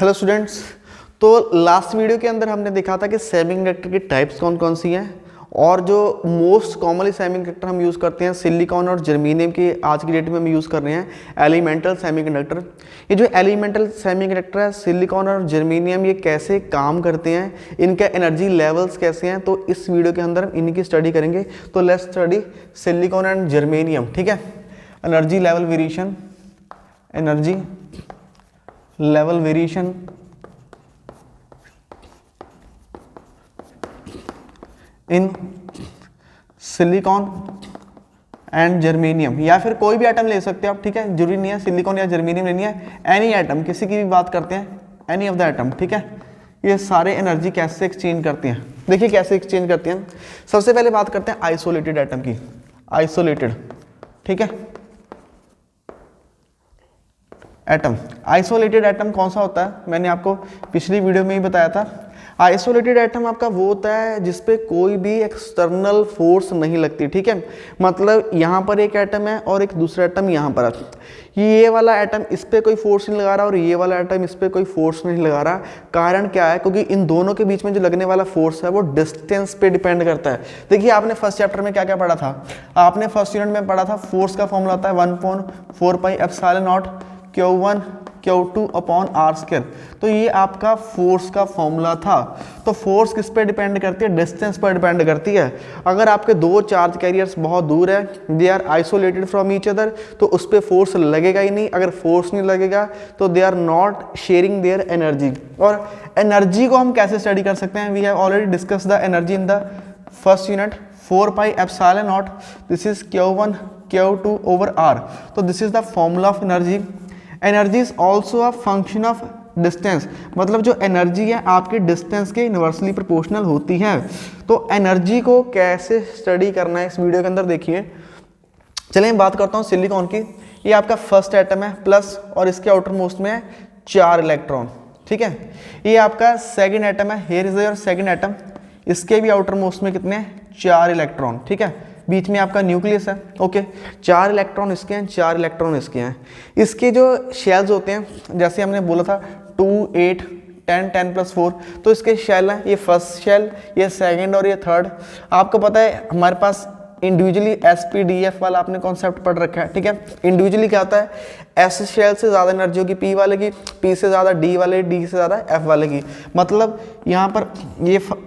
Hello students. तो last video के अंदर हमने देखा था कि सेमीकंडक्टर की टाइप्स कौन कौन सी हैं और जो मोस्ट कॉमनली सेमीकंडक्टर हम यूज़ करते हैं सिलिकॉन और जर्मेनियम की आज की डेट में हम यूज़ कर रहे हैं एलिमेंटल सेमीकंडक्टर। ये जो एलिमेंटल सेमीकंडक्टर है सिलिकॉन और जर्मेनियम ये कैसे काम करते हैं, इनके एनर्जी लेवल्स कैसे हैं, तो इस वीडियो के अंदर हम इनकी स्टडी करेंगे। तो let's study silicon and germanium. ठीक है, energy level variation, energy level variation in silicon and germanium, या फिर कोई भी एटम ले सकते हो आप। ठीक है, जरूरी नहीं है सिलिकॉन या जर्मेनियम लेनी है, एनी एटम, किसी की भी बात करते हैं, एनी ऑफ द एटम। ठीक है, ये सारे एनर्जी कैसे एक्सचेंज करते हैं, देखिए कैसे एक्सचेंज करते हैं। सबसे पहले बात करते हैं आइसोलेटेड एटम की, आइसोलेटेड। ठीक है, एटम, आइसोलेटेड एटम कौन सा होता है, मैंने आपको पिछली वीडियो में ही बताया था। आइसोलेटेड एटम आपका वो होता है जिसपे कोई भी एक्सटर्नल फोर्स नहीं लगती। ठीक है, मतलब यहाँ पर एक एटम है और एक दूसरा एटम यहाँ पर है। ये वाला एटम इस पे कोई फोर्स नहीं लगा रहा और ये वाला एटम इस पे कोई फोर्स नहीं लगा रहा। कारण क्या है, क्योंकि इन दोनों के बीच में जो लगने वाला फोर्स है वो डिस्टेंस पे डिपेंड करता है। देखिए आपने फर्स्ट चैप्टर में क्या क्या पढ़ा था, आपने फर्स्ट यूनिट में पढ़ा था फोर्स का फॉर्मूला होता है 1/4 pi epsilon nought Q1 Q2 upon R square. तो ये आपका फोर्स का फॉर्मूला था। तो फोर्स किस पे डिपेंड करती है, डिस्टेंस पर डिपेंड करती है। अगर आपके दो चार्ज कैरियर्स बहुत दूर है, they are isolated from each other, तो उस पर फोर्स लगेगा ही नहीं। अगर फोर्स नहीं लगेगा तो they are not sharing their energy. और एनर्जी को हम कैसे स्टडी कर सकते हैं, we have already discuss the energy in the first unit, 4 pi epsilon nought, this is Q1 Q2 over R। तो this is the formula of energy. Energy is also a function of distance, मतलब जो energy है आपके distance के inversely proportional होती है। तो energy को कैसे स्टडी करना है इस वीडियो के अंदर देखिए। चलिए मैं बात करता हूँ सिलिकॉन की। ये आपका फर्स्ट एटम है प्लस और इसके आउटर मोस्ट में है 4 इलेक्ट्रॉन। ठीक है, ये आपका सेकेंड एटम है, here is your second atom, इसके भी आउटर मोस्ट में कितने हैं, 4 इलेक्ट्रॉन। ठीक है, बीच में आपका न्यूक्लियस है। ओके, 4 इलेक्ट्रॉन इसके हैं, 4 इलेक्ट्रॉन इसके हैं। इसके जो शेल्स होते हैं जैसे हमने बोला था 2, 8, 10, 10+4, तो इसके शेल हैं, ये फर्स्ट शेल, ये सेकंड और ये थर्ड। आपको पता है हमारे पास इंडिविजुअली SPDF वाला आपने कॉन्सेप्ट पढ़ रखा है। ठीक है, इंडिविजुअली क्या होता है, S शेल से ज़्यादा एनर्जी होगी P वाले की, P से ज़्यादा D वाले, D से ज़्यादा F वाले की। मतलब यहाँ पर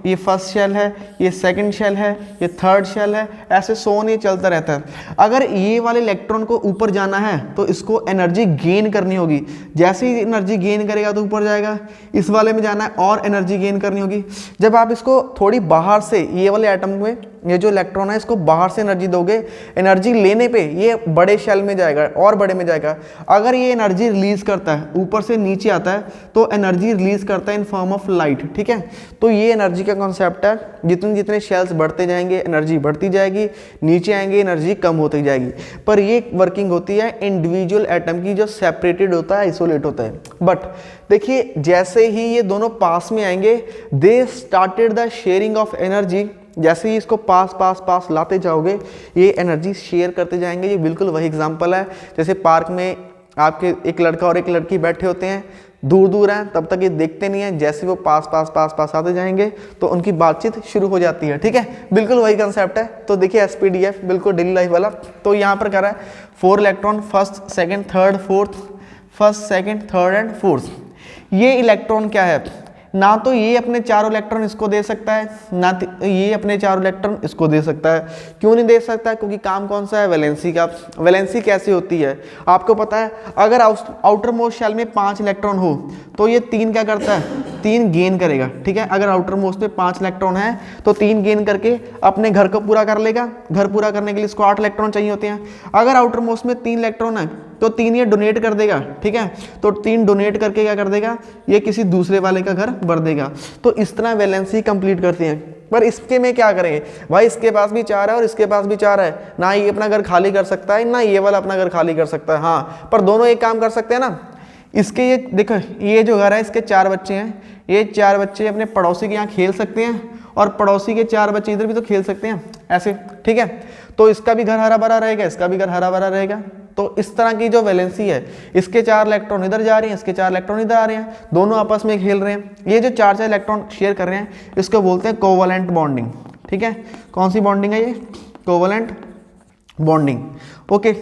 ये फर्स्ट शेल है, ये सेकंड शेल है, ये थर्ड शेल है, ऐसे सोन ये चलता रहता है। अगर ये वाले इलेक्ट्रॉन को ऊपर जाना है तो इसको एनर्जी गेन करनी होगी। जैसे ही एनर्जी गेन करेगा तो ऊपर जाएगा, इस वाले में जाना है और एनर्जी गेन करनी होगी। जब आप इसको थोड़ी बाहर से, ये वाले एटम में ये जो इलेक्ट्रॉन है इसको बाहर से एनर्जी दोगे, एनर्जी लेने पे ये बड़े शेल में जाएगा और बड़े में जाएगा। अगर ये एनर्जी रिलीज करता है, ऊपर से नीचे आता है, तो एनर्जी रिलीज करता है इन फॉर्म ऑफ लाइट। ठीक है, तो ये एनर्जी का कॉन्सेप्ट है। जितने जितने शेल्स बढ़ते जाएंगे एनर्जी बढ़ती जाएगी, नीचे आएंगे एनर्जी कम होती जाएगी। पर ये वर्किंग होती है इंडिविजुअल एटम की जो सेपरेटेड होता है, आइसोलेट होता है। बट देखिए जैसे ही ये दोनों पास में आएंगे, they started the sharing of energy. जैसे ही इसको पास पास पास लाते जाओगे ये एनर्जी शेयर करते जाएंगे। ये बिल्कुल वही एग्जांपल है जैसे पार्क में आपके एक लड़का और एक लड़की बैठे होते हैं, दूर दूर हैं तब तक ये देखते नहीं हैं, जैसे वो पास पास पास पास आते जाएंगे तो उनकी बातचीत शुरू हो जाती है। ठीक है, बिल्कुल वही कंसेप्ट है। तो देखिए SPDF बिल्कुल डेली लाइफ वाला। तो यहाँ पर कह रहा है 4 electron, first second third fourth, first second third and fourth. ये इलेक्ट्रॉन क्या है, ना तो ये अपने 4 इलेक्ट्रॉन इसको दे सकता है, ना ये अपने 4 इलेक्ट्रॉन इसको दे सकता है। क्यों नहीं दे सकता, क्योंकि काम कौन सा है, वैलेंसी का। वैलेंसी कैसे होती है आपको पता है, अगर आउटर मोस्ट शेल में 5 इलेक्ट्रॉन हो तो ये 3 क्या करता है, 3 गेन करेगा। ठीक है, अगर आउटर मोस्ट में 5 इलेक्ट्रॉन है तो 3 गेन करके अपने घर को पूरा कर लेगा। घर पूरा करने के लिए इसको 8 इलेक्ट्रॉन चाहिए होते हैं। अगर आउटर मोस्ट में 3 इलेक्ट्रॉन है तो 3 ये डोनेट कर देगा। ठीक है, तो 3 डोनेट करके क्या कर देगा, ये किसी दूसरे वाले का घर भर देगा। तो इस तरह वैलेंसी कंप्लीट करते हैं। पर इसके में क्या करेंगे भाई, इसके पास भी 4 है और इसके पास भी 4 है, ना ये अपना घर खाली कर सकता है ना ये वाला अपना घर खाली कर सकता है। हाँ, पर दोनों एक काम कर सकते हैं ना। इसके ये देखो, ये जो घर है इसके 4 बच्चे हैं, ये 4 बच्चे अपने पड़ोसी के यहाँ खेल सकते हैं और पड़ोसी के 4 बच्चे इधर भी तो खेल सकते हैं ऐसे। ठीक है, तो इसका भी घर हरा भरा रहेगा, इसका भी घर हरा भरा रहेगा। तो इस तरह की जो वैलेंसी है, इसके 4 इलेक्ट्रॉन इधर जा रहे हैं, इसके 4 इलेक्ट्रॉन इधर आ रहे हैं, दोनों आपस में खेल रहे हैं। ये जो 4 इलेक्ट्रॉन शेयर कर रहे हैं इसको बोलते हैं कोवलेंट बॉन्डिंग। ठीक है, कौन सी बॉन्डिंग है ये? Covalent bonding. ओके,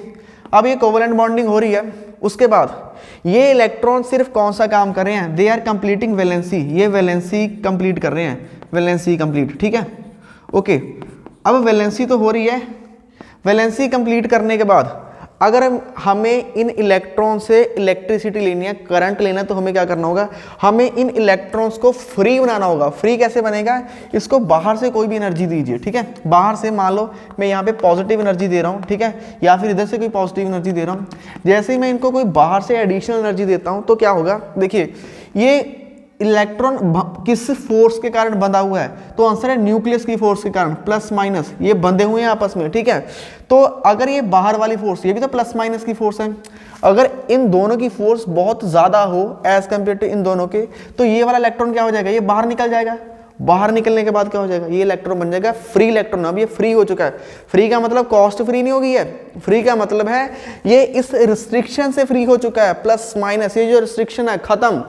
अब ये कोवलेंट बॉन्डिंग हो रही है, उसके बाद ये इलेक्ट्रॉन सिर्फ कौन सा काम कर रहे हैं? दे आर कंप्लीटिंग वैलेंसी, ये वैलेंसी कंप्लीट कर रहे हैं, वैलेंसी कंप्लीट। ठीक है, ओके, अब वैलेंसी तो हो रही है, वैलेंसी कंप्लीट करने के बाद अगर हमें इन इलेक्ट्रॉन से इलेक्ट्रिसिटी लेनी है, करंट लेना है, तो हमें क्या करना होगा? हमें इन इलेक्ट्रॉन्स को फ्री बनाना होगा। फ्री कैसे बनेगा? इसको बाहर से कोई भी एनर्जी दीजिए। ठीक है, बाहर से मान लो मैं यहाँ पे पॉजिटिव एनर्जी दे रहा हूँ, ठीक है, या फिर इधर से कोई पॉजिटिव एनर्जी दे रहा हूँ। जैसे ही मैं इनको कोई बाहर से एडिशनल एनर्जी देता हूँ तो क्या होगा? देखिए, ये इलेक्ट्रॉन किस फोर्स के कारण बंधा हुआ है? तो आंसर है न्यूक्लियस की फोर्स के कारण, प्लस माइनस ये बंधे हुए हैं आपस में। ठीक है, तो अगर ये बाहर वाली फोर्स, ये भी तो प्लस माइनस की फोर्स है, अगर इन दोनों की फोर्स बहुत ज्यादा हो एज कंपेयर टू इन दोनों के, तो ये वाला इलेक्ट्रॉन क्या हो जाएगा? ये बाहर निकल जाएगा। बाहर निकलने के बाद क्या हो जाएगा? ये इलेक्ट्रॉन बन जाएगा फ्री इलेक्ट्रॉन। अब ये फ्री हो चुका है। फ्री का मतलब कॉस्ट फ्री नहीं होगी है, फ्री का मतलब है ये इस रिस्ट्रिक्शन से फ्री हो चुका है। प्लस माइनस ये जो रिस्ट्रिक्शन है खत्म,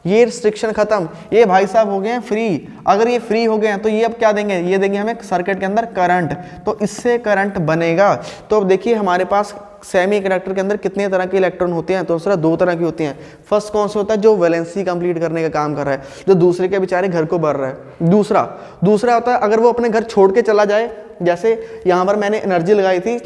ये रिस्ट्रिक्शन खत्म, ये भाई साहब हो गए हैं फ्री। अगर ये फ्री हो गए हैं तो ये अब क्या देंगे? ये देंगे हमें सर्किट के अंदर करंट, तो इससे करंट बनेगा। तो अब देखिए हमारे पास सेमी कंडक्टर के अंदर कितने तरह के इलेक्ट्रॉन होते हैं? तो दूसरा 2 तरह की होती हैं। फर्स्ट कौन सा होता है? जो वैलेंसी कंप्लीट करने का काम कर रहा है, जो दूसरे के बेचारे घर को भर रहा है। दूसरा होता है अगर वो अपने घर छोड़ के चला जाए, जैसे यहाँ पर मैंने एनर्जी लगाई थी,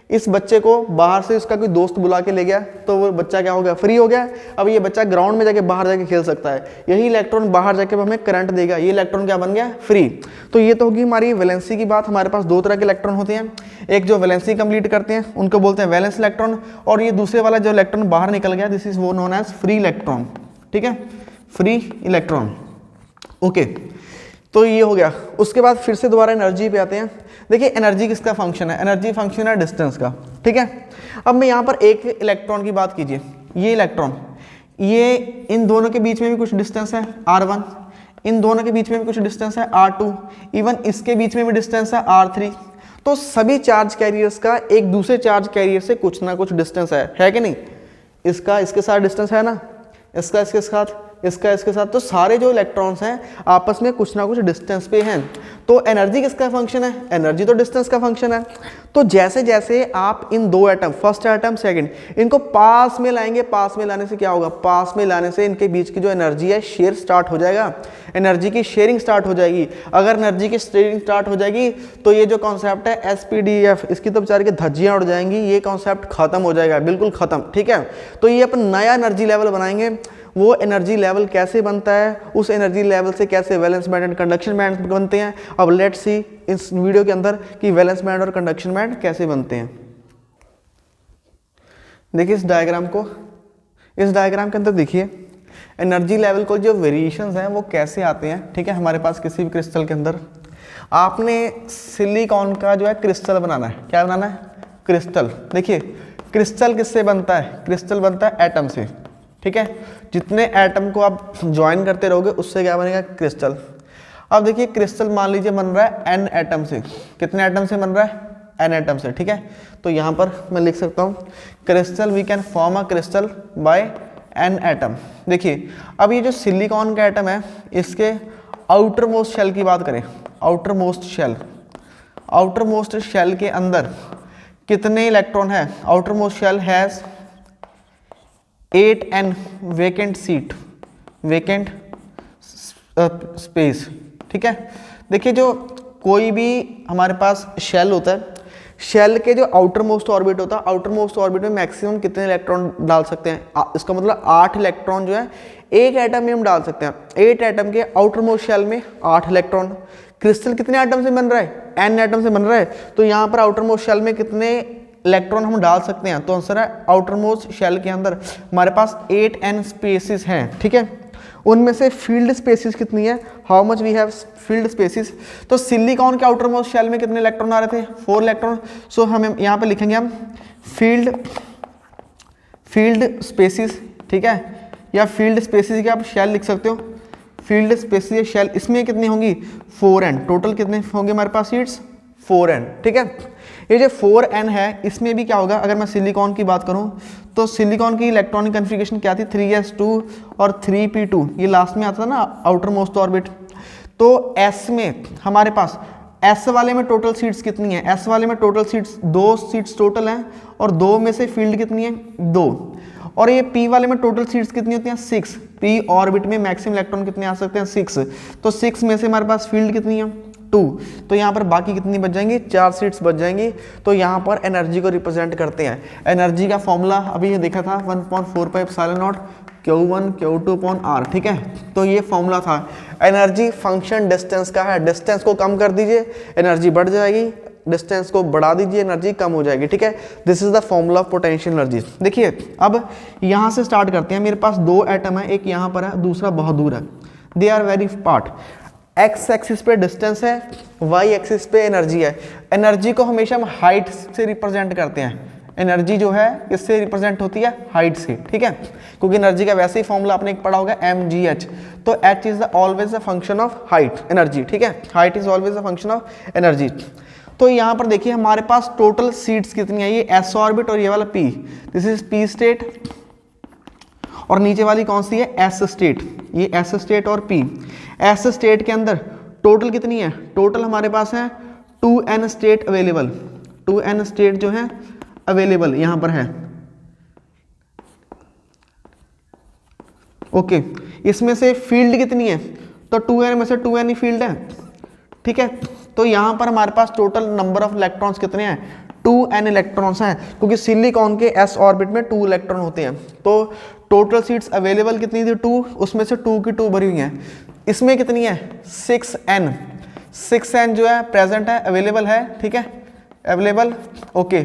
इस बच्चे को बाहर से उसका कोई दोस्त बुला के ले गया, तो वो बच्चा क्या हो गया? फ्री हो गया। अब ये बच्चा ग्राउंड में जाके बाहर जाके खेल सकता है। यही इलेक्ट्रॉन बाहर जाके हमें करंट देगा, ये इलेक्ट्रॉन क्या बन गया? फ्री। तो ये तो होगी हमारी वैलेंसी की बात। हमारे पास 2 तरह के इलेक्ट्रॉन होते हैं, एक जो वैलेंसी कंप्लीट करते हैं उनको बोलते हैं वैलेंस इलेक्ट्रॉन, और ये दूसरे वाला जो इलेक्ट्रॉन बाहर निकल गया, दिस इज वो नोन एज फ्री इलेक्ट्रॉन। ठीक है, फ्री इलेक्ट्रॉन। ओके, तो ये हो गया। उसके बाद फिर से दोबारा एनर्जी पे आते हैं। देखिए एनर्जी किसका फंक्शन है? एनर्जी फंक्शन है डिस्टेंस का। ठीक है, अब मैं यहाँ पर एक इलेक्ट्रॉन की बात कीजिए, ये इलेक्ट्रॉन, ये इन दोनों के बीच में भी कुछ डिस्टेंस है r1, इन दोनों के बीच में भी कुछ डिस्टेंस है r2, इवन इसके बीच में भी डिस्टेंस है r3। तो सभी चार्ज कैरियर्स का एक दूसरे चार्ज कैरियर से कुछ ना कुछ डिस्टेंस है कि नहीं? इसका इसके साथ डिस्टेंस है ना, इसका इसके साथ, इसका इसके साथ, तो सारे जो इलेक्ट्रॉन्स हैं आपस में कुछ ना कुछ डिस्टेंस पे हैं। तो एनर्जी किसका फंक्शन है? एनर्जी तो डिस्टेंस का फंक्शन है। तो जैसे जैसे आप इन 2 एटम, फर्स्ट एटम सेकंड, इनको पास में लाएंगे, पास में लाने से क्या होगा? पास में लाने से इनके बीच की जो एनर्जी है शेयर स्टार्ट हो जाएगा, एनर्जी की शेयरिंग स्टार्ट हो जाएगी। अगर एनर्जी की शेयरिंग स्टार्ट हो जाएगी तो ये जो कॉन्सेप्ट है SPDF, इसकी तो बेचारे की धज्जियां उड़ जाएंगी, ये कॉन्सेप्ट खत्म हो जाएगा, बिल्कुल खत्म। ठीक है, तो ये अपन नया एनर्जी लेवल बनाएंगे। वो एनर्जी लेवल कैसे बनता है, उस एनर्जी लेवल से कैसे valence band and conduction band बनते हैं। अब लेट्स सी इस वीडियो के अंदर कि वैलेंस बैंड और कंडक्शन बैंड कैसे बनते हैं। देखिए इस डायग्राम को, इस डायग्राम के अंदर देखिए एनर्जी लेवल को जो वेरिएशंस हैं वो कैसे आते हैं। ठीक है, हमारे पास किसी भी क्रिस्टल के अंदर आपने सिलिकॉन का जो है क्रिस्टल बनाना है। क्या बनाना है? क्रिस्टल। देखिए क्रिस्टल किससे बनता है? क्रिस्टल बनता है एटम से। ठीक है, जितने एटम को आप ज्वाइन करते रहोगे उससे क्या बनेगा? क्रिस्टल। अब देखिए क्रिस्टल मान लीजिए बन रहा है n एटम से। कितने एटम से बन रहा है? n एटम से। ठीक है, तो यहाँ पर मैं लिख सकता हूँ crystal, we can form a crystal by n atom. देखिए अब ये जो सिलिकॉन का एटम है, इसके आउटर मोस्ट शेल की बात करें, outermost shell, outermost shell के अंदर कितने इलेक्ट्रॉन है? Outermost shell has 8n vacant seat, vacant space. ठीक है, देखिए जो कोई भी हमारे पास शेल होता है, शेल के जो आउटर मोस्ट ऑर्बिट होता है, आउटर मोस्ट ऑर्बिट में मैक्सिमम कितने इलेक्ट्रॉन डाल सकते हैं? इसका मतलब 8 इलेक्ट्रॉन जो है एक एटम में हम डाल सकते हैं। 8 एटम के आउटर मोस्ट शेल में 8 इलेक्ट्रॉन। क्रिस्टल कितने एटम से बन रहा है? n एटम से बन रहा है। तो यहाँ पर आउटर मोस्ट शेल में कितने इलेक्ट्रॉन हम डाल सकते हैं? तो आंसर है आउटर मोस्ट शेल के अंदर हमारे पास 8n स्पेसिस हैं। ठीक है, उनमें से फील्ड स्पेसिस कितनी है? How much we have filled spaces? तो सिलिकॉन के आउटर मोस्ट शेल में कितने इलेक्ट्रॉन आ रहे थे? 4 इलेक्ट्रॉन। सो हम यहाँ पे लिखेंगे हम फील्ड स्पेसिस। ठीक है, या फील्ड स्पेसिस के आप शेल लिख सकते हो, फील्ड स्पेसिस शेल। इसमें कितनी होंगी? 4n। टोटल कितने होंगे हमारे पास सीट्स? 4n। ठीक है, ये जो 4n है इसमें भी क्या होगा, अगर मैं सिलिकॉन की बात करूं तो सिलिकॉन की इलेक्ट्रॉनिक कन्फिगरेशन क्या थी, 3s2 और 3p2, ये लास्ट में आता था ना आउटर मोस्ट ऑर्बिट। तो s में हमारे पास s वाले में टोटल सीट्स कितनी है, s वाले में टोटल सीट्स 2 सीट्स टोटल हैं और 2 में से फील्ड कितनी है 2, और ये p वाले में टोटल सीट्स कितनी होती हैं 6, p ऑर्बिट में मैक्सिमम इलेक्ट्रॉन कितने आ सकते हैं 6, तो 6 में से हमारे पास फील्ड कितनी है 2, तो यहाँ पर बाकी कितनी बच जाएंगी 4 सीट्स बच जाएंगी। तो यहाँ पर एनर्जी को रिप्रेजेंट करते हैं। एनर्जी का फॉर्मूला अभी ये देखा था 1.4πε0 Q1 Q2/r, ठीक है, तो ये फॉर्मूला था। एनर्जी फंक्शन डिस्टेंस का है, डिस्टेंस को कम कर दीजिए एनर्जी बढ़ जाएगी, डिस्टेंस को बढ़ा दीजिए एनर्जी कम हो जाएगी, ठीक है। This is the formula of potential energy. देखिए अब यहाँ से स्टार्ट करते हैं। मेरे पास 2 एटम है, एक यहाँ पर है दूसरा बहुत दूर है, they are very part. X axis पे डिस्टेंस है, वाई एक्सिस पे एनर्जी है। एनर्जी को हमेशा हम हाइट से रिप्रेजेंट करते हैं, एनर्जी जो है इससे रिप्रेजेंट होती है हाइट से, ठीक है, क्योंकि एनर्जी का वैसे ही फॉर्मूला आपने पढ़ा होगा mgh, तो h is always a function of height energy, ठीक है, height is always a function of energy. तो यहाँ पर देखिए हमारे पास टोटल सीट्स कितनी है, ये s ऑर्बिट और ये वाला p, this is p state, और नीचे वाली कौन सी है s स्टेट, ये s स्टेट और p। s स्टेट के अंदर टोटल कितनी है, टोटल हमारे पास है 2n state available, 2n state जो है अवेलेबल यहाँ पर है, ओके। इसमें से फील्ड कितनी है, तो 2n में से 2n ही फील्ड है, ठीक है। तो यहाँ पर हमारे पास टोटल नंबर ऑफ इलेक्ट्रॉन्स कितने हैं, 2n इलेक्ट्रॉन्स हैं, क्योंकि सिलिकॉन के s ऑर्बिट में 2 इलेक्ट्रॉन होते हैं। तो टोटल सीट्स अवेलेबल कितनी थी 2, उसमें से 2 की 2 भरी हुई हैं। इसमें कितनी है 6n, 6n जो है प्रेजेंट है, अवेलेबल है, ठीक है, अवेलेबल, ओके,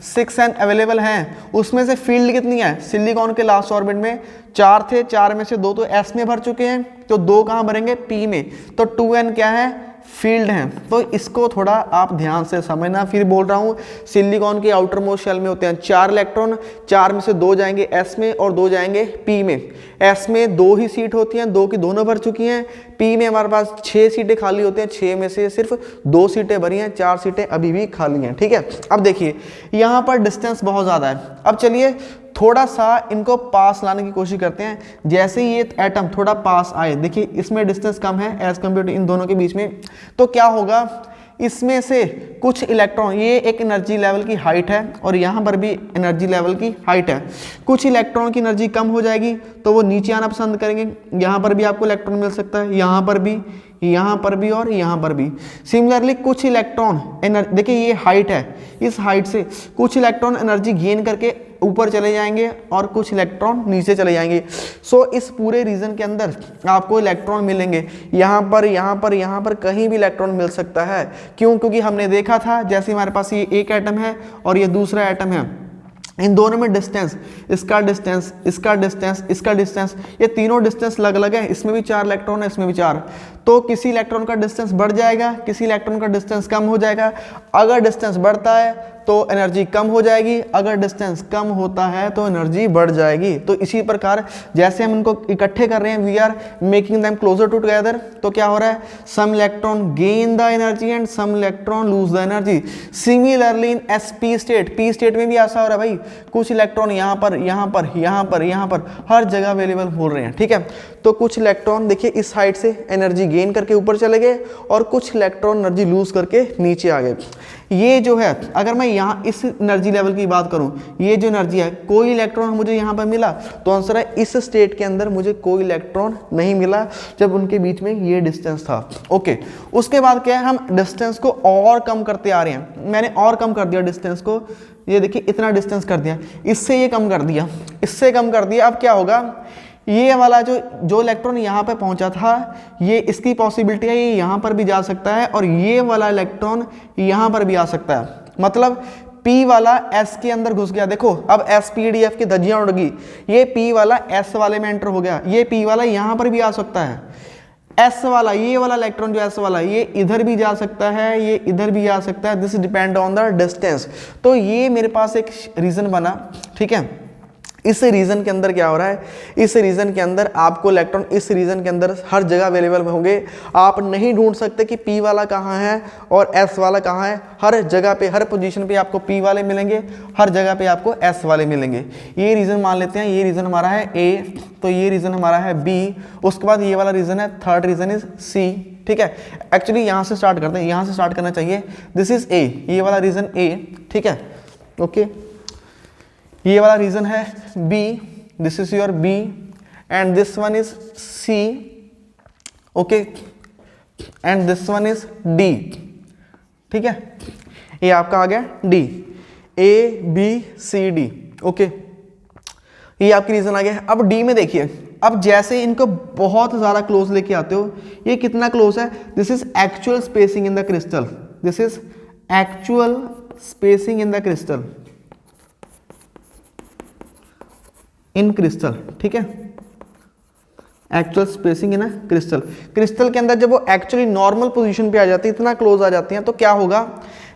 6n अवेलेबल हैं। उसमें से फील्ड कितनी है, सिलिकॉन के लास्ट ऑर्बिट में 4 थे, 4 में से 2 तो s में भर चुके हैं, तो 2 कहाँ भरेंगे p में, तो 2n क्या है फील्ड हैं। तो इसको थोड़ा आप ध्यान से समझना, फिर बोल रहा हूँ सिलिकॉन के आउटर मोस्ट शेल में होते हैं 4 इलेक्ट्रॉन, 4 में से 2 जाएंगे s में और 2 जाएंगे p में। s में 2 ही सीट होती हैं, 2 की दोनों भर चुकी हैं। p में हमारे पास 6 सीटें खाली होती हैं, 6 में से सिर्फ 2 सीटें भरी हैं, 4 सीटें अभी भी खाली हैं, ठीक है। अब देखिए यहाँ पर डिस्टेंस बहुत ज़्यादा है। अब चलिए थोड़ा सा इनको पास लाने की कोशिश करते हैं। जैसे ही ये एटम थोड़ा पास आए, देखिए इसमें डिस्टेंस कम है एज कम्पेयर टू इन दोनों के बीच में, तो क्या होगा, इसमें से कुछ इलेक्ट्रॉन, ये एक एनर्जी लेवल की हाइट है और यहाँ पर भी एनर्जी लेवल की हाइट है, कुछ इलेक्ट्रॉन की एनर्जी कम हो जाएगी तो वो नीचे आना पसंद करेंगे। यहाँ पर भी आपको इलेक्ट्रॉन मिल सकता है, यहाँ पर भी, यहाँ पर भी और यहाँ पर भी। सिमिलरली कुछ इलेक्ट्रॉन देखिए ये हाइट है, इस हाइट से कुछ इलेक्ट्रॉन एनर्जी गेन करके ऊपर चले जाएंगे और कुछ इलेक्ट्रॉन नीचे चले जाएंगे। सो इस पूरे रीजन के अंदर आपको इलेक्ट्रॉन मिलेंगे, यहाँ पर, यहाँ पर, यहाँ पर कहीं भी इलेक्ट्रॉन मिल सकता है। क्यों, क्योंकि हमने देखा था जैसे हमारे पास ये एक एटम है और ये दूसरा एटम है, इन दोनों में डिस्टेंस, इसका डिस्टेंस, इसका डिस्टेंस, इसका डिस्टेंस, ये तीनों डिस्टेंस अलग अलग है। इसमें भी 4 इलेक्ट्रॉन है, इसमें भी 4, तो किसी इलेक्ट्रॉन का डिस्टेंस बढ़ जाएगा, किसी इलेक्ट्रॉन का डिस्टेंस कम हो जाएगा। अगर डिस्टेंस बढ़ता है तो एनर्जी कम हो जाएगी, अगर डिस्टेंस कम होता है तो एनर्जी बढ़ जाएगी। तो इसी प्रकार जैसे हम इनको इकट्ठे कर रहे हैं, we are making them closer to together, तो क्या हो रहा है, some electron gain the energy and some electron lose the energy. Similarly in sp state, p state में भी ऐसा हो रहा है भाई, कुछ इलेक्ट्रॉन यहाँ पर, यहाँ पर, यहाँ पर, यहाँ पर, हर जगह अवेलेबल हो रहे हैं, ठीक है। तो कुछ इलेक्ट्रॉन देखिए इस हाइट से एनर्जी गेन करके ऊपर चले गए और कुछ इलेक्ट्रॉन एनर्जी लूज करके नीचे आ गए। ये जो है, अगर मैं यहाँ इस एनर्जी लेवल की बात करूं, ये जो एनर्जी है, कोई इलेक्ट्रॉन मुझे यहाँ पर मिला, तो आंसर है इस स्टेट के अंदर मुझे कोई इलेक्ट्रॉन नहीं मिला जब उनके बीच में ये डिस्टेंस था, ओके। उसके बाद क्या है, हम डिस्टेंस को और कम करते आ रहे हैं। मैंने और कम कर दिया डिस्टेंस को, ये देखिए इतना डिस्टेंस कर दिया, इससे ये कम कर दिया, इससे कम कर दिया। अब क्या होगा, ये वाला जो इलेक्ट्रॉन यहाँ पे पहुंचा था, ये इसकी पॉसिबिलिटी है ये यहाँ पर भी जा सकता है और ये वाला इलेक्ट्रॉन यहाँ पर भी आ सकता है। मतलब P वाला S के अंदर घुस गया, देखो अब SPDF की धज्जियां उड़ गई, ये P वाला S वाले में एंटर हो गया, ये P वाला यहाँ पर भी आ सकता है। S वाला, ये वाला इलेक्ट्रॉन जो S वाला, ये इधर भी जा सकता है, ये इधर भी जा सकता है, this depend on the distance. तो ये मेरे पास एक रीजन बना, ठीक है। इस रीजन के अंदर क्या हो रहा है, इस रीजन के अंदर आपको इलेक्ट्रॉन इस रीजन के अंदर हर जगह अवेलेबल होंगे। आप नहीं ढूंढ सकते कि P वाला कहाँ है और S वाला कहाँ है। हर जगह पे, हर पोजीशन पे आपको P वाले मिलेंगे, हर जगह पे आपको S वाले मिलेंगे। ये रीजन मान लेते हैं, ये रीजन हमारा है A, तो ये रीजन हमारा है B। उसके बाद ये वाला रीजन है, थर्ड रीजन इज C। ठीक है, एक्चुअली यहाँ से स्टार्ट करते हैं, यहाँ से स्टार्ट करना चाहिए। दिस इज A, ये वाला रीजन A। ठीक है, ओके, ये वाला रीजन है B, this is your B and this one is C, okay, and this one is D। ठीक है, ये आपका आ गया D, A B C D, okay, ये आपकी रीजन आ गया। अब D में देखिए, अब जैसे इनको बहुत ज़्यादा क्लोज लेके आते हो, ये कितना क्लोज है, this is actual spacing in the crystal, this is actual spacing in the crystal, in crystal. ठीक है, एक्चुअल स्पेसिंग इन क्रिस्टल, क्रिस्टल के अंदर जब वो एक्चुअली नॉर्मल पोजीशन पे आ जाती है, इतना क्लोज आ जाती हैं, तो क्या होगा,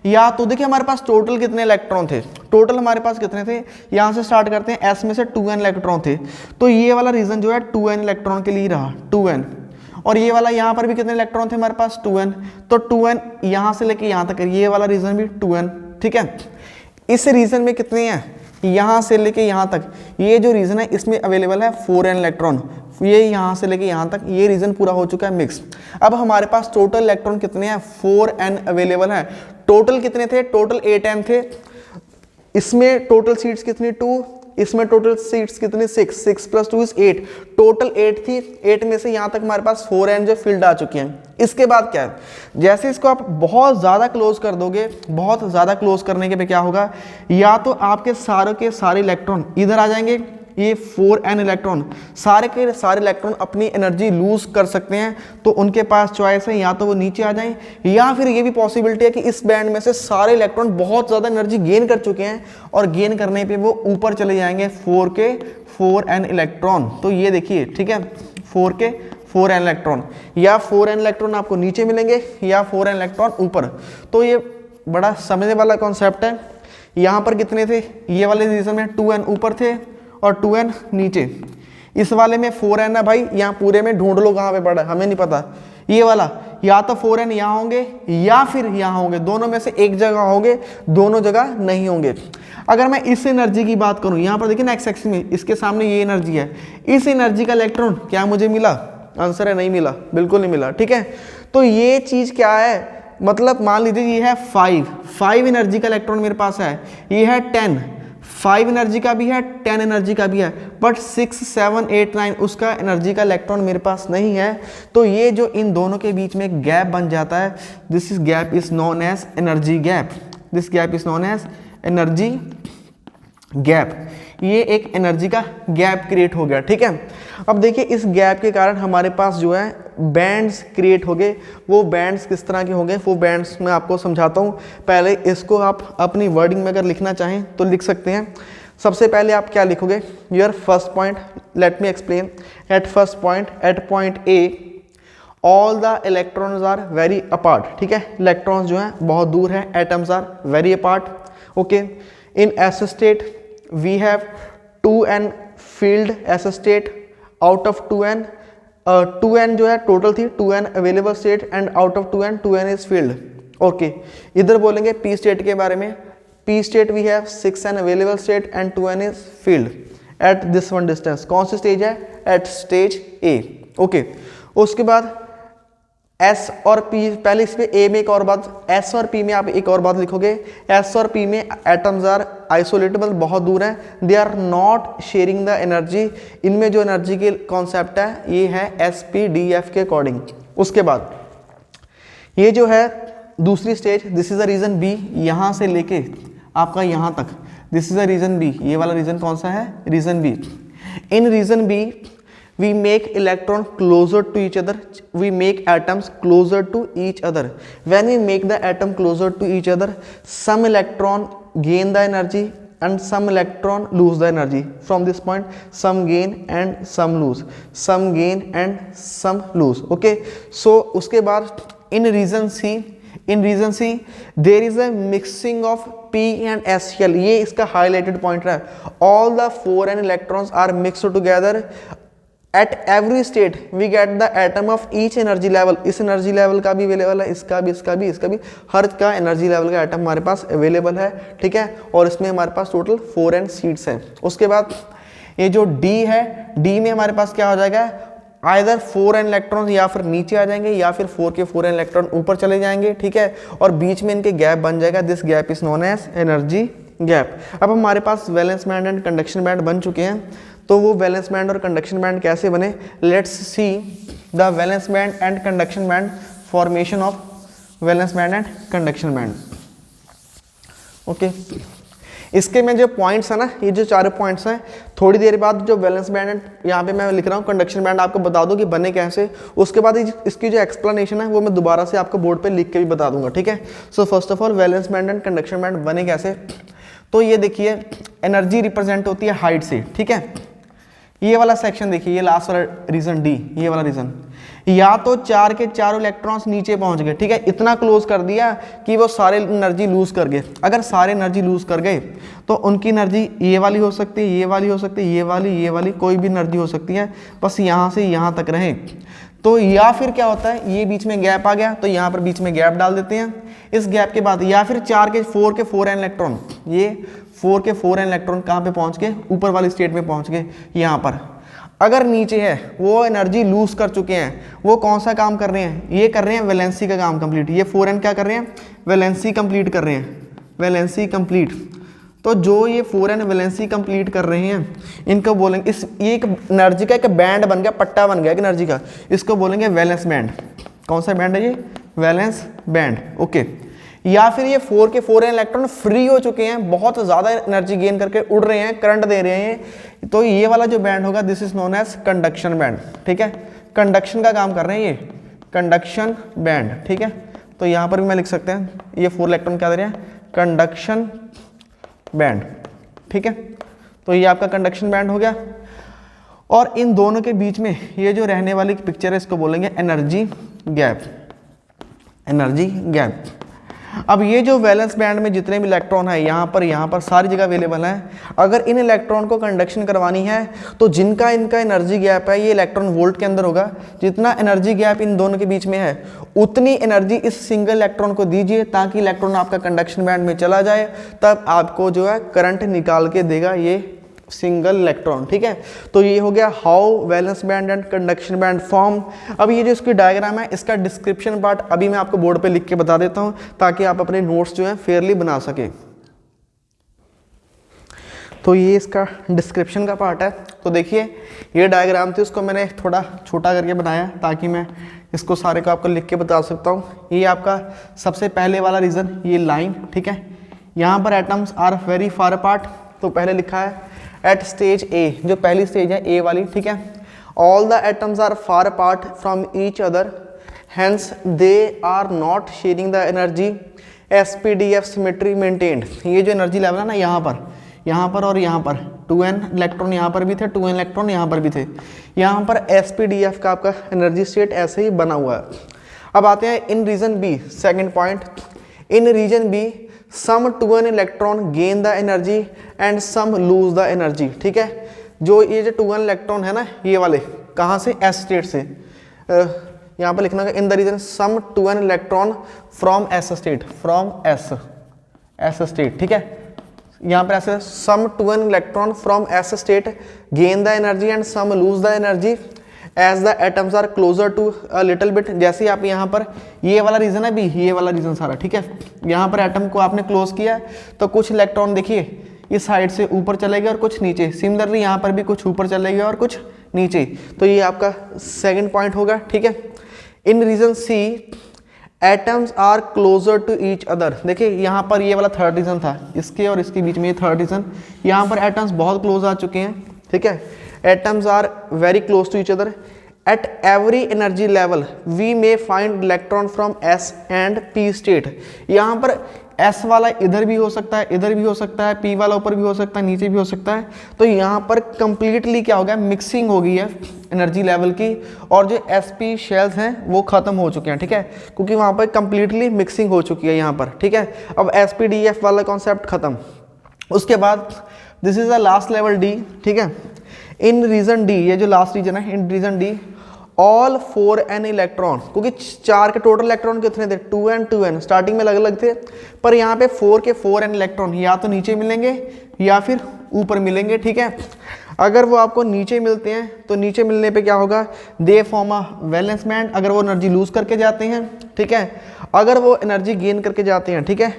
या तो देखिए हमारे पास टोटल कितने इलेक्ट्रॉन थे, टोटल हमारे पास कितने थे, यहाँ से स्टार्ट करते हैं, S में से 2n इलेक्ट्रॉन थे, तो ये वाला रीजन जो है 2n इलेक्ट्रॉन के लिए रहा, 2n। और ये वाला यहाँ पर भी कितने इलेक्ट्रॉन थे हमारे पास, 2n, तो 2n यहाँ से लेके यहाँ तक, ये वाला रीजन भी 2n। ठीक है, इस रीजन में कितने हैं, यहाँ से लेके यहाँ तक, ये जो रीजन है इसमें अवेलेबल है 4n इलेक्ट्रॉन, ये यहाँ से लेके यहाँ तक, ये रीजन पूरा हो चुका है मिक्स। अब हमारे पास टोटल इलेक्ट्रॉन कितने हैं, 4n अवेलेबल है। टोटल कितने थे, टोटल 8n थे। इसमें टोटल सीट्स कितनी, 2, इसमें टोटल सीट्स कितनी, 6, 6 + 2 = 8, टोटल 8 थी। 8 में से यहाँ तक हमारे पास 4n जो फील्ड आ चुकी हैं। इसके बाद क्या है, जैसे इसको आप बहुत ज़्यादा क्लोज कर दोगे, बहुत ज़्यादा क्लोज करने के पे क्या होगा, या तो आपके सारे के सारे इलेक्ट्रॉन इधर आ जाएंगे, ये 4n इलेक्ट्रॉन, सारे के सारे इलेक्ट्रॉन अपनी एनर्जी लूज कर सकते हैं, तो उनके पास चॉइस है, या तो वो नीचे आ जाएं, या फिर ये भी पॉसिबिलिटी है कि इस बैंड में से सारे इलेक्ट्रॉन बहुत ज़्यादा एनर्जी गेन कर चुके हैं और गेन करने पे वो ऊपर चले जाएंगे 4n इलेक्ट्रॉन। तो ये देखिए, ठीक है, 4n इलेक्ट्रॉन, या 4n इलेक्ट्रॉन आपको नीचे मिलेंगे या 4n इलेक्ट्रॉन ऊपर। तो ये बड़ा समझने वाला कॉन्सेप्ट है। यहाँ पर कितने थे, ये वाले रीजन में 2n ऊपर थे और 2n नीचे, इस वाले में 4n है भाई, यहाँ पूरे में ढूंढ लो कहाँ पे पड़ा है, हमें नहीं पता। ये वाला या तो 4n यहाँ होंगे या फिर यहाँ होंगे, दोनों में से एक जगह होंगे, दोनों जगह नहीं होंगे। अगर मैं इस एनर्जी की बात करूँ, यहाँ पर देखिए ना एक्स एक्सिस में, इसके सामने ये एनर्जी है, इस एनर्जी का इलेक्ट्रॉन क्या मुझे मिला, आंसर है नहीं मिला, बिल्कुल नहीं मिला। ठीक है, तो ये चीज़ क्या है, मतलब मान लीजिए ये है 5 एनर्जी का इलेक्ट्रॉन मेरे पास है, ये है 10, 5 एनर्जी का भी है, 10 एनर्जी का भी है, बट 6, 7, 8, 9 उसका एनर्जी का इलेक्ट्रॉन मेरे पास नहीं है। तो ये जो इन दोनों के बीच में एक गैप बन जाता है, this is gap is known as energy gap, this gap is known as energy gap. ये एक एनर्जी का गैप क्रिएट हो गया। ठीक है, अब देखिए इस गैप के कारण हमारे पास जो है बैंड्स क्रिएट हो गए। वो बैंड्स किस तरह के होंगे, वो बैंड्स मैं आपको समझाता हूँ। पहले इसको आप अपनी वर्डिंग में अगर लिखना चाहें तो लिख सकते हैं। सबसे पहले आप क्या लिखोगे, your first point, let me explain. At first point, at point A, all the electrons are very apart. ठीक है, इलेक्ट्रॉन्स जो हैं बहुत दूर है, atoms are very apart. Okay, in S state we have 2n filled S state out of 2n, 2n जो है total थी, 2n available state and out of 2n is filled. Okay, इधर बोलेंगे p स्टेट के बारे में। p state we have 6n available state and 2n is filled at this one distance. कौन सी स्टेज है, एट स्टेज A। ओके, उसके बाद S और P, पहले इस पे A में एक और बात, S और P में आप एक और बात लिखोगे। S और P में एटम्स आर आइसोलेटेबल, बहुत दूर है, they are not sharing the energy. इनमें जो एनर्जी के कॉन्सेप्ट है ये है SPDF के अकॉर्डिंग। उसके बाद ये जो है दूसरी stage, this is the region B, यहाँ से लेके आपका यहाँ तक, this is the region B। ये वाला रीजन कौन सा है, region B। In region B we make electron closer to each other, we make atoms closer to each other. When we make the atom closer to each other, some electron gain the energy and some electron lose the energy. From this point, some gain and some lose, some gain and some lose. Okay, so उसके बाद in region C, there is a mixing of P and SCl, ये इसका highlighted point है। All the 4n electrons are mixed together at every state we get the atom of each energy level. इस energy level का भी available है, इसका भी, इसका भी, इसका भी, हर का एनर्जी लेवल का एटम हमारे पास अवेलेबल है, ठीक है। और इसमें हमारे पास टोटल 4n सीट्स हैं। उसके बाद ये जो D है, D में हमारे पास क्या हो जाएगा, आइदर 4n इलेक्ट्रॉन या फिर नीचे आ जाएंगे या फिर 4 के 4n इलेक्ट्रॉन ऊपर चले जाएंगे, ठीक है। और बीच में इनके गैप बन जाएगा, this gap is known as energy gap. अब हमारे पास valence band and conduction band बन चुके हैं, तो वो वैलेंस बैंड और कंडक्शन बैंड कैसे बने, let's see the valence band and conduction band, formation of valence band and conduction band. Okay, इसके में जो पॉइंट्स है ना, ये जो चारों पॉइंट्स हैं, थोड़ी देर बाद जो वैलेंस बैंड एंड यहाँ पे मैं लिख रहा हूँ कंडक्शन बैंड, आपको बता दूँ कि बने कैसे। उसके बाद इसकी जो एक्सप्लेनेशन है वो मैं दोबारा से आपको बोर्ड पे लिख के भी बता दूंगा, ठीक है। So first of all valence band and conduction band बने कैसे, तो ये देखिए एनर्जी रिप्रेजेंट होती है हाइट से, ठीक है। ये वाला सेक्शन देखिए, ये लास्ट वाला रीजन डी, ये वाला रीजन, या तो 4 के 4 इलेक्ट्रॉन्स नीचे पहुंच गए, ठीक है, इतना क्लोज कर दिया कि वो सारे एनर्जी लूज कर गए। अगर सारे एनर्जी लूज कर गए तो उनकी एनर्जी ये वाली हो सकती है, ये वाली हो सकती है, ये वाली कोई भी एनर्जी हो सकती है, बस यहाँ से यहाँ तक रहे। तो या फिर क्या होता है, ये बीच में गैप आ गया तो यहाँ पर बीच में गैप डाल देते हैं, इस गैप के बाद या फिर 4 के 4n इलेक्ट्रॉन, ये 4 के 4n इलेक्ट्रॉन कहाँ पे पहुँच गए, ऊपर वाली स्टेट में पहुँच गए यहाँ पर। अगर नीचे है वो एनर्जी लूज कर चुके हैं, वो कौन सा काम कर रहे हैं, ये कर रहे हैं वैलेंसी का काम कंप्लीट। ये 4n क्या कर रहे हैं, वैलेंसी कंप्लीट कर रहे हैं, वैलेंसी कंप्लीट। तो जो ये 4n वैलेंसी कंप्लीट कर रहे हैं, इनको बोलेंगे इस, ये एक एनर्जी का एक बैंड बन गया, पट्टा बन गया एक एनर्जी का, इसको बोलेंगे वैलेंस बैंड। कौन सा बैंड है ये, वैलेंस बैंड, ओके। या फिर ये 4 के 4n इलेक्ट्रॉन फ्री हो चुके हैं, बहुत ज़्यादा एनर्जी गेन करके उड़ रहे हैं, करंट दे रहे हैं, तो ये वाला जो बैंड होगा this is known as conduction band, ठीक है। कंडक्शन का काम कर रहे हैं ये, कंडक्शन बैंड, ठीक है। तो यहाँ पर भी मैं लिख सकते हैं, ये 4 इलेक्ट्रॉन क्या दे रहे हैं, कंडक्शन बैंड, ठीक है। तो ये आपका कंडक्शन बैंड हो गया। और इन दोनों के बीच में ये जो रहने वाली पिक्चर है, इसको बोलेंगे एनर्जी गैप, एनर्जी गैप। अब ये जो वैलेंस बैंड में जितने भी इलेक्ट्रॉन है यहाँ पर सारी जगह अवेलेबल है। अगर इन इलेक्ट्रॉन को कंडक्शन करवानी है तो जिनका इनका एनर्जी गैप है, ये इलेक्ट्रॉन वोल्ट के अंदर होगा, जितना एनर्जी गैप इन दोनों के बीच में है उतनी एनर्जी इस सिंगल इलेक्ट्रॉन को दीजिए, ताकि इलेक्ट्रॉन आपका कंडक्शन बैंड में चला जाए, तब आपको जो है करंट निकाल के देगा ये सिंगल इलेक्ट्रॉन, ठीक है। तो ये हो गया how valence band and conduction band form. अब ये जो इसकी डायग्राम है, इसका डिस्क्रिप्शन पार्ट अभी मैं आपको बोर्ड पे लिख के बता देता हूँ, ताकि आप अपने नोट्स जो है फेयरली बना सके। तो ये इसका डिस्क्रिप्शन का पार्ट है। तो देखिए ये डायग्राम थी, उसको मैंने थोड़ा छोटा करके बनाया ताकि मैं इसको सारे को आपको लिख के बता सकता हूँ। ये आपका सबसे पहले वाला रीजन, ये लाइन, ठीक है। यहाँ पर atoms are very far apart, तो पहले लिखा है एट स्टेज ए, जो पहली स्टेज है ए वाली, ठीक है। All the atoms are far apart from each other, hence they are not sharing the energy, SPDF symmetry maintained. ये जो एनर्जी लेवल है ना, यहाँ पर और यहाँ पर 2n इलेक्ट्रॉन यहाँ पर भी थे, 2n इलेक्ट्रॉन यहाँ पर भी थे। यहाँ पर SPDF का आपका एनर्जी स्टेट ऐसे ही बना हुआ है। अब आते हैं in region B, second point. In region B some 2n electron gain the energy and some lose the energy, ठीक है। जो ये जो 2n इलेक्ट्रॉन है ना, ये वाले कहाँ से, S स्टेट से, यहाँ पर लिखना है in the region some 2n electron from S state, from S state, ठीक है। यहाँ पर ऐसे some 2n electron from S state gain the energy and some lose the energy as the atoms are closer to a little bit. जैसे आप यहाँ पर ये वाला रीजन है भी, ये वाला रीजन सारा, ठीक है। यहाँ पर एटम को आपने क्लोज किया तो कुछ इलेक्ट्रॉन देखिए इस साइड से ऊपर चले गए और कुछ नीचे, सिमिलरली यहाँ पर भी कुछ ऊपर चले गए और कुछ नीचे। तो ये आपका सेकंड पॉइंट होगा, ठीक है। In region C atoms are closer to each other. देखिए यहाँ पर ये वाला थर्ड रीजन था, इसके और इसके बीच में ये थर्ड रीजन, यहाँ पर एटम्स बहुत क्लोज आ चुके हैं, ठीक है। Atoms are very close to each other. At every energy level, we may find electron from S and P state. यहाँ पर एस वाला इधर भी हो सकता है, इधर भी हो सकता है, पी वाला ऊपर भी हो सकता है, नीचे भी हो सकता है। तो यहाँ पर कंप्लीटली क्या हो गया, मिक्सिंग हो गई है एनर्जी लेवल की, और जो sp शेल्स हैं वो खत्म हो चुके हैं, ठीक है, क्योंकि वहाँ पर कंप्लीटली मिक्सिंग हो चुकी है यहाँ पर, ठीक है। अब sp-df वाला कॉन्सेप्ट खत्म। उसके बाद this is the last level D, ठीक है। इन रीजन डी, ये जो लास्ट रीजन है, in region D all 4n electron, क्योंकि 4 के टोटल इलेक्ट्रॉन कितने थे, 2n 2n, स्टार्टिंग में अलग अलग थे, पर यहाँ पे 4 के 4n इलेक्ट्रॉन या तो नीचे मिलेंगे या फिर ऊपर मिलेंगे, ठीक है। अगर वो आपको नीचे मिलते हैं तो नीचे मिलने पे क्या होगा, they form a valence band, अगर वो एनर्जी लूज करके जाते हैं, ठीक है। अगर वो एनर्जी गेन करके जाते हैं, ठीक है,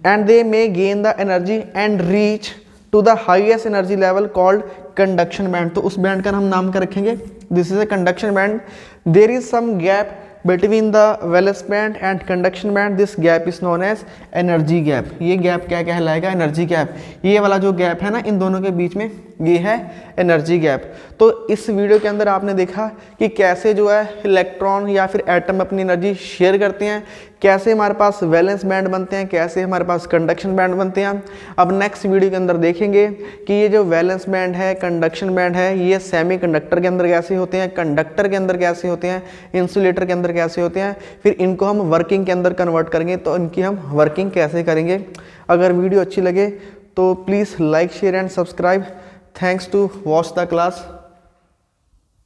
and they may gain the energy and reach to the highest energy level called conduction band. तो उस बैंड का हम नाम क्या रखेंगे, this is a conduction band. There is some gap between the valence band and conduction band, this gap is known as energy gap. ये gap क्या कहलाएगा, एनर्जी गैप। ये वाला जो गैप है ना इन दोनों के बीच में, ये है एनर्जी गैप। तो इस वीडियो के अंदर आपने देखा कि कैसे जो है इलेक्ट्रॉन या फिर एटम अपनी एनर्जी शेयर करते हैं, कैसे हमारे पास वैलेंस बैंड बनते हैं, कैसे हमारे पास कंडक्शन बैंड बनते हैं। अब नेक्स्ट वीडियो के अंदर देखेंगे कि ये जो वैलेंस बैंड है, कंडक्शन बैंड है, ये सेमीकंडक्टर के अंदर कैसे होते हैं, कंडक्टर के अंदर कैसे होते हैं, इंसुलेटर के अंदर कैसे होते हैं, फिर इनको हम वर्किंग के अंदर कन्वर्ट करेंगे, तो इनकी हम वर्किंग कैसे करेंगे। अगर वीडियो अच्छी लगे तो please like share and subscribe. Thanks to watch the class.